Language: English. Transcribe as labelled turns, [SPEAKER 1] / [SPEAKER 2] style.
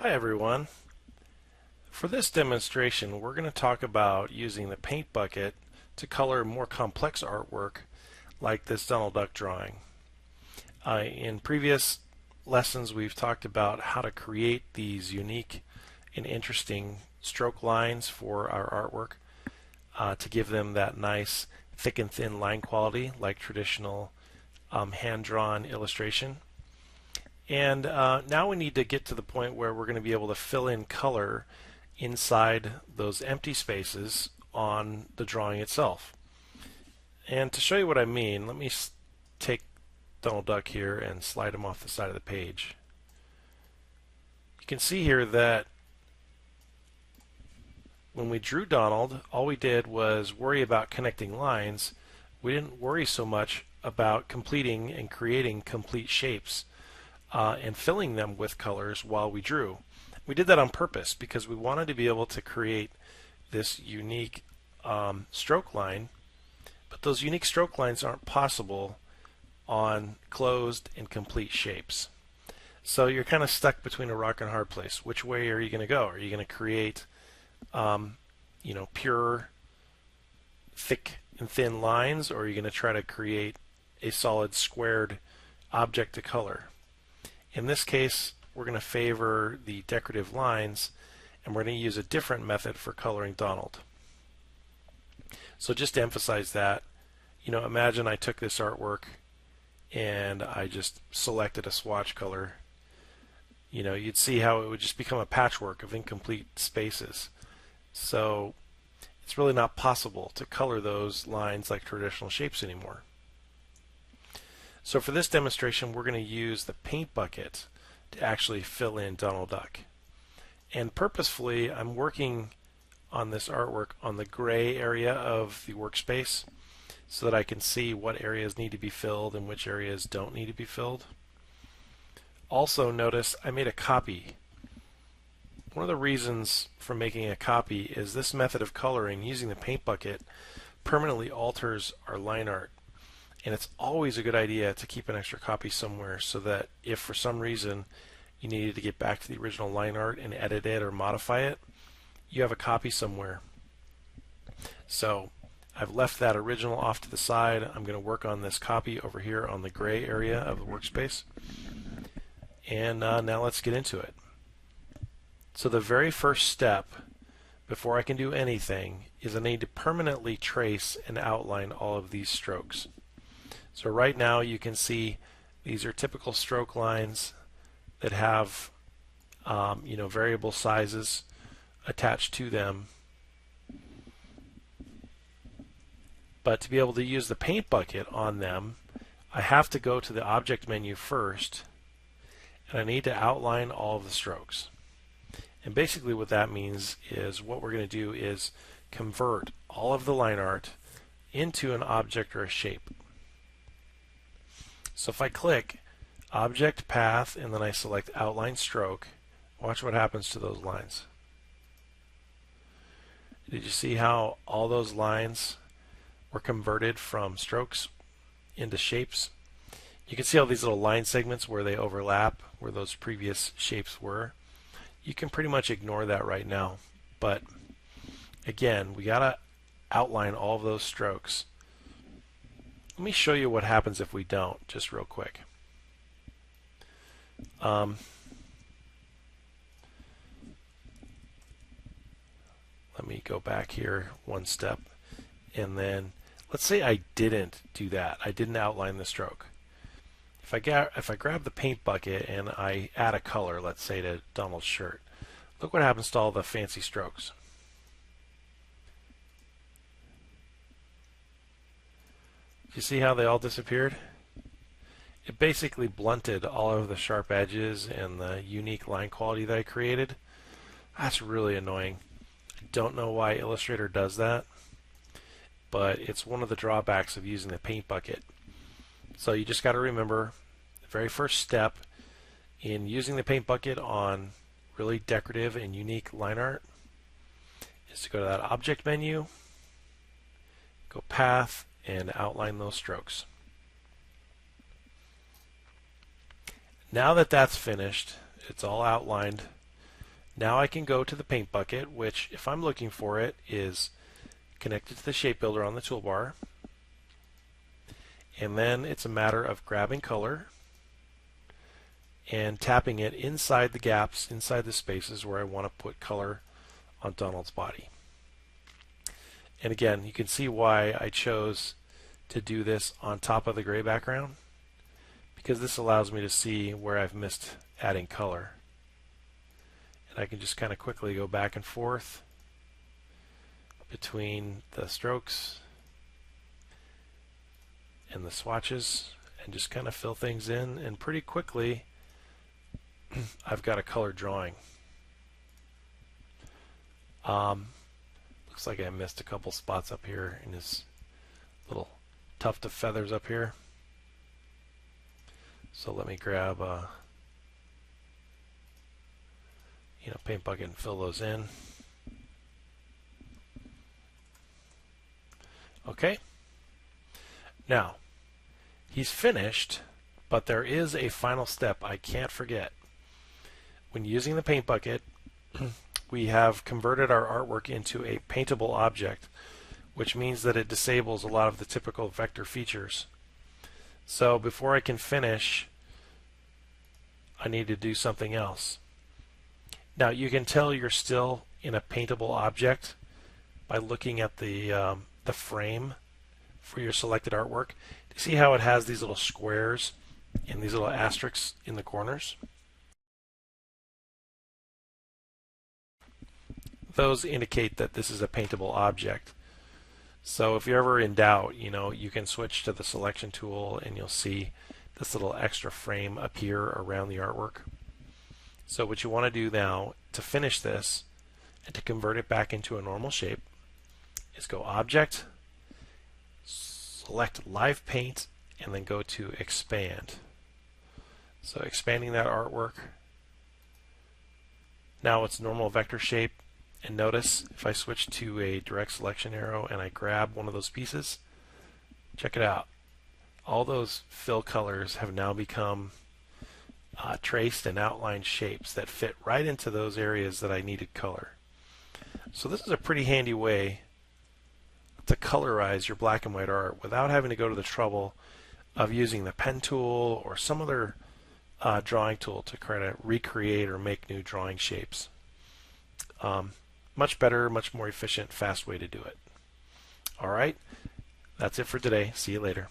[SPEAKER 1] Hi everyone. For this demonstration we're going to talk about using the paint bucket to color more complex artwork like this Donald Duck drawing. In previous lessons we've talked about how to create these unique and interesting stroke lines for our artwork to give them that nice thick and thin line quality like traditional hand-drawn illustration. And now we need to get to the point where we're going to be able to fill in color inside those empty spaces on the drawing itself. And to show you what I mean, let me take Donald Duck here and slide him off the side of the page. You can see here that when we drew Donald, all we did was worry about connecting lines. We didn't worry so much about completing and creating complete shapes and filling them with colors while we drew. We did that on purpose because we wanted to be able to create this unique stroke line, but those unique stroke lines aren't possible on closed and complete shapes. So you're kind of stuck between a rock and a hard place. Which way are you going to go? Are you going to create pure thick and thin lines, or are you going to try to create a solid squared object to color? In this case, we're going to favor the decorative lines, and we're going to use a different method for coloring Donald. So just to emphasize that, imagine I took this artwork and I just selected a swatch color. You'd see how it would just become a patchwork of incomplete spaces. So it's really not possible to color those lines like traditional shapes anymore. So for this demonstration, we're going to use the paint bucket to actually fill in Donald Duck. And purposefully, I'm working on this artwork on the gray area of the workspace so that I can see what areas need to be filled and which areas don't need to be filled. Also notice I made a copy. One of the reasons for making a copy is this method of coloring using the paint bucket permanently alters our line art. And it's always a good idea to keep an extra copy somewhere so that if for some reason you needed to get back to the original line art and edit it or modify it, you have a copy somewhere. So I've left that original off to the side. I'm going to work on this copy over here on the gray area of the workspace. And now let's get into it. So the very first step before I can do anything is I need to permanently trace and outline all of these strokes. So right now you can see these are typical stroke lines that have variable sizes attached to them. But to be able to use the paint bucket on them, I have to go to the object menu first, and I need to outline all of the strokes. And basically what that means is what we're going to do is convert all of the line art into an object or a shape. So if I click Object Path and then I select Outline Stroke, watch what happens to those lines. Did you see how all those lines were converted from strokes into shapes? You can see all these little line segments where they overlap, where those previous shapes were. You can pretty much ignore that right now. But again, we got to outline all of those strokes. Let me show you what happens if we don't, just real quick. Let me go back here one step, and then let's say I didn't do that. I didn't outline the stroke. If I grab the paint bucket and I add a color, let's say to Donald's shirt, look what happens to all the fancy strokes. You see how they all disappeared? It basically blunted all of the sharp edges and the unique line quality that I created. That's really annoying. I don't know why Illustrator does that, but it's one of the drawbacks of using the paint bucket. So you just got to remember the very first step in using the paint bucket on really decorative and unique line art is to go to that object menu, go Path, and outline those strokes. Now that that's finished, it's all outlined, Now I can go to the paint bucket, which if I'm looking for it is connected to the shape builder on the toolbar. And then it's a matter of grabbing color and tapping it inside the gaps, inside the spaces where I want to put color on Donald's body. And again, you can see why I chose to do this on top of the gray background, because this allows me to see where I've missed adding color. And I can just kind of quickly go back and forth between the strokes and the swatches and just kind of fill things in, and pretty quickly I've got a color drawing. Looks like I missed a couple spots up here in this little tuft of feathers up here. So let me grab a paint bucket and fill those in. Okay. Now, he's finished, but there is a final step I can't forget. When using the paint bucket, we have converted our artwork into a paintable object, which means that it disables a lot of the typical vector features. So before I can finish, I need to do something else. Now you can tell you're still in a paintable object by looking at the frame for your selected artwork. Do you see how it has these little squares and these little asterisks in the corners? Those indicate that this is a paintable object. So if you're ever in doubt, you can switch to the selection tool and you'll see this little extra frame appear around the artwork. So what you want to do now to finish this and to convert it back into a normal shape is go Object, select Live Paint, and then go to Expand. So expanding that artwork. Now it's normal vector shape. And notice if I switch to a direct selection arrow and I grab one of those pieces, check it out. All those fill colors have now become traced and outlined shapes that fit right into those areas that I needed color. So this is a pretty handy way to colorize your black and white art without having to go to the trouble of using the pen tool or some other drawing tool to try to recreate or make new drawing shapes. Much better, much more efficient, fast way to do it. All right, that's it for today. See you later.